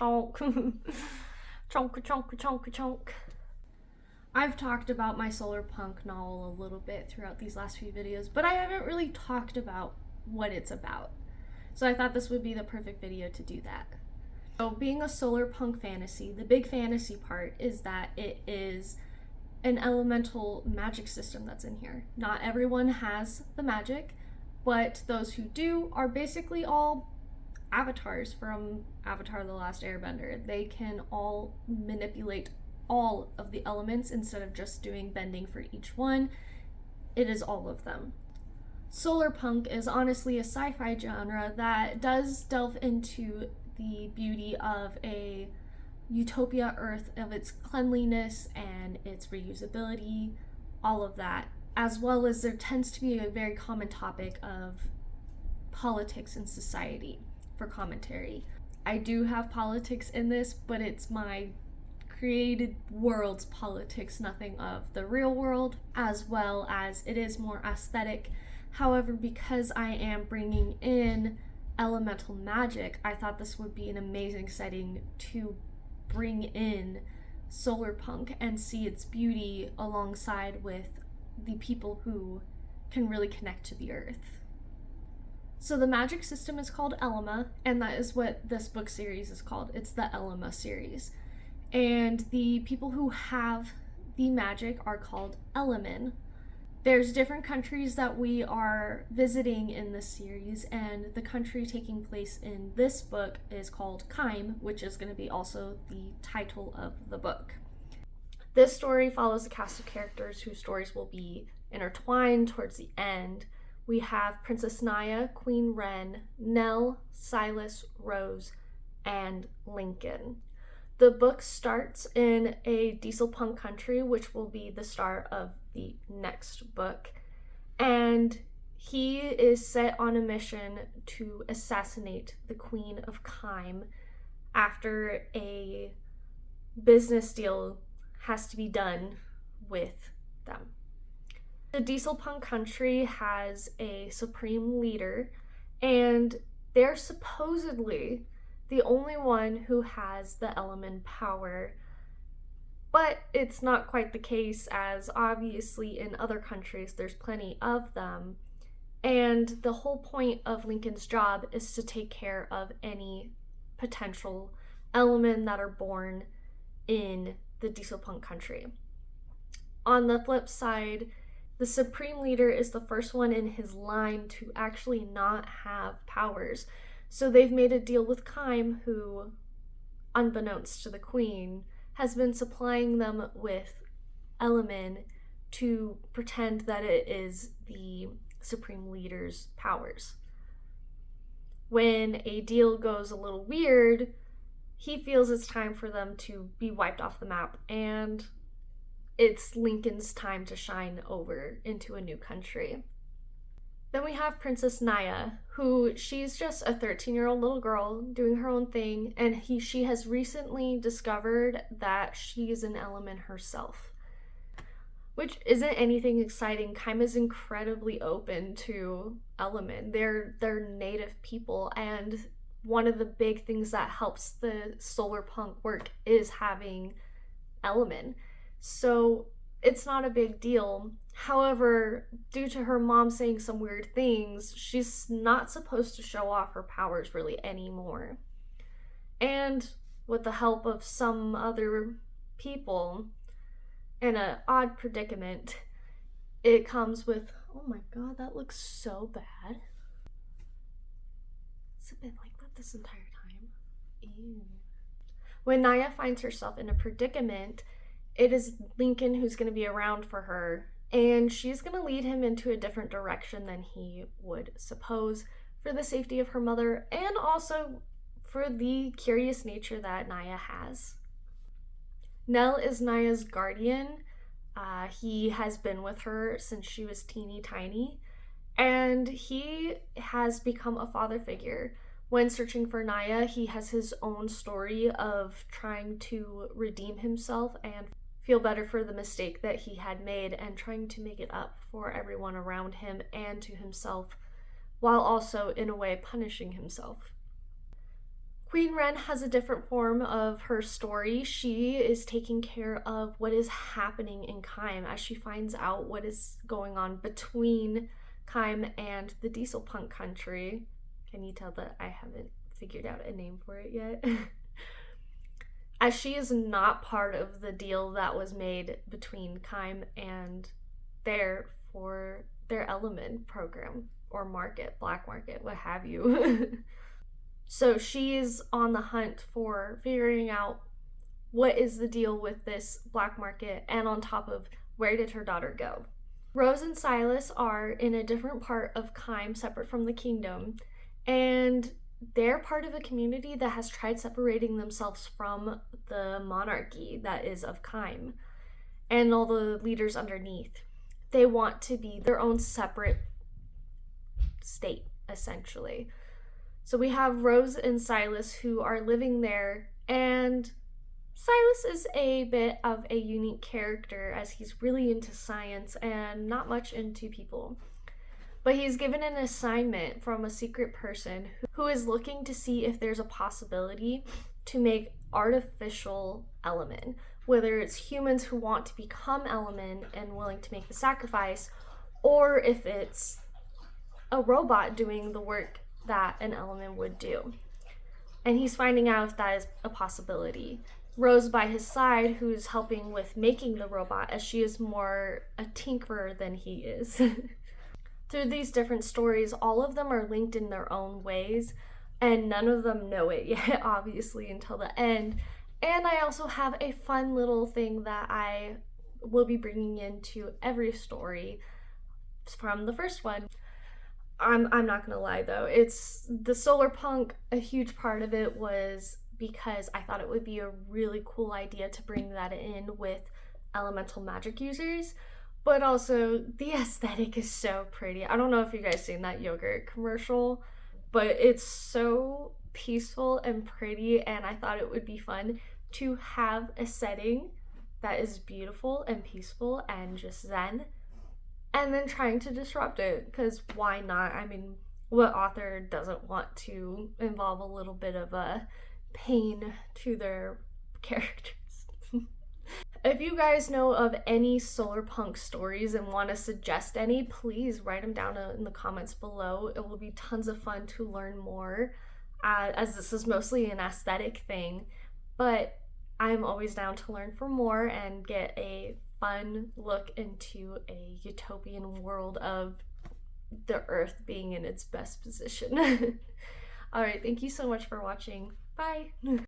chonk. Chonk, chonk, chonk, chonk. I've talked about my solar punk novel a little bit throughout these last few videos, but I haven't really talked about what it's about. So I thought this would be the perfect video to do that. So being a solar punk fantasy, the big fantasy part is that it is an elemental magic system that's in here. Not everyone has the magic, but those who do are basically all avatars from Avatar: The Last Airbender. They can all manipulate all of the elements instead of just doing bending for each one. It is all of them. Solar punk is honestly a sci-fi genre that does delve into the beauty of a utopia Earth, of its cleanliness and its reusability, all of that, as well as there tends to be a very common topic of politics and society for commentary. I do have politics in this, but it's my created world's politics, nothing of the real world, as well as it is more aesthetic. However, because I am bringing in elemental magic, I thought this would be an amazing setting to bring in solar punk and see its beauty alongside with the people who can really connect to the earth. So the magic system is called Elema, and that is what this book series is called. It's the Elema series. And the people who have the magic are called Elemen. There's different countries that we are visiting in this series, and the country taking place in this book is called Kyme, which is going to be also the title of the book. This story follows a cast of characters whose stories will be intertwined towards the end. We have Princess Naya, Queen Wren, Nell, Silas, Rose, and Lincoln. The book starts in a diesel punk country, which will be the start of the next book. And he is set on a mission to assassinate the Queen of Kyme after a business deal has to be done with them. The diesel punk country has a supreme leader, and they're supposedly the only one who has the element power. But it's not quite the case, as obviously in other countries there's plenty of them. And the whole point of Lincoln's job is to take care of any potential element that are born in the diesel punk country. On the flip side, the supreme leader is the first one in his line to actually not have powers. So they've made a deal with Kyme, who, unbeknownst to the queen, has been supplying them with Elemen to pretend that it is the supreme leader's powers. When a deal goes a little weird, he feels it's time for them to be wiped off the map, and it's Lincoln's time to shine over into a new country. Then we have Princess Naya, who she's just a 13-year-old little girl doing her own thing, and she has recently discovered that she's an element herself, which isn't anything exciting. Kyme is incredibly open to Elemen. They're native people, and one of the big things that helps the solar punk work is having Elemen. So it's not a big deal. However, due to her mom saying some weird things, she's not supposed to show off her powers really anymore. And with the help of some other people in an odd predicament, it comes with, oh my god, that looks so bad. It's been like that this entire time. Ew. When Naya finds herself in a predicament, it is Lincoln who's going to be around for her, and she's going to lead him into a different direction than he would suppose, for the safety of her mother and also for the curious nature that Naya has. Nell is Naya's guardian. He has been with her since she was teeny tiny, and he has become a father figure. When searching for Naya, he has his own story of trying to redeem himself and feel better for the mistake that he had made, and trying to make it up for everyone around him and to himself, while also in a way punishing himself. Queen Ren has a different form of her story. She is taking care of what is happening in Kyme as she finds out what is going on between Kyme and the diesel punk country. Can you tell that I haven't figured out a name for it yet? As she is not part of the deal that was made between Kyme and for their Elema program or market, black market, what have you. So she's on the hunt for figuring out what is the deal with this black market, and on top of where did her daughter go. Rose and Silas are in a different part of Kyme, separate from the kingdom, and they're part of a community that has tried separating themselves from the monarchy that is of Kyme and all the leaders underneath. They want to be their own separate state, essentially. So we have Rose and Silas who are living there, and Silas is a bit of a unique character as he's really into science and not much into people. But he's given an assignment from a secret person who is looking to see if there's a possibility to make artificial Elema, whether it's humans who want to become Elema and willing to make the sacrifice, or if it's a robot doing the work that an Elema would do. And he's finding out if that is a possibility. Rose by his side, who's helping with making the robot, as she is more a tinkerer than he is. Through these different stories, all of them are linked in their own ways, and none of them know it yet, obviously, until the end. And I also have a fun little thing that I will be bringing into every story from the first one. I'm not gonna lie though, it's the solar punk. A huge part of it was because I thought it would be a really cool idea to bring that in with elemental magic users, but also the aesthetic is so pretty. I don't know if you guys seen that yogurt commercial, but it's so peaceful and pretty, and I thought it would be fun to have a setting that is beautiful and peaceful and just zen, and then trying to disrupt it, because why not? I mean, what author doesn't want to involve a little bit of a pain to their characters? If you guys know of any solar punk stories and want to suggest any, please write them down in the comments below. It will be tons of fun to learn more, as this is mostly an aesthetic thing, but I'm always down to learn for more and get a fun look into a utopian world of the Earth being in its best position. Alright, thank you so much for watching. Bye!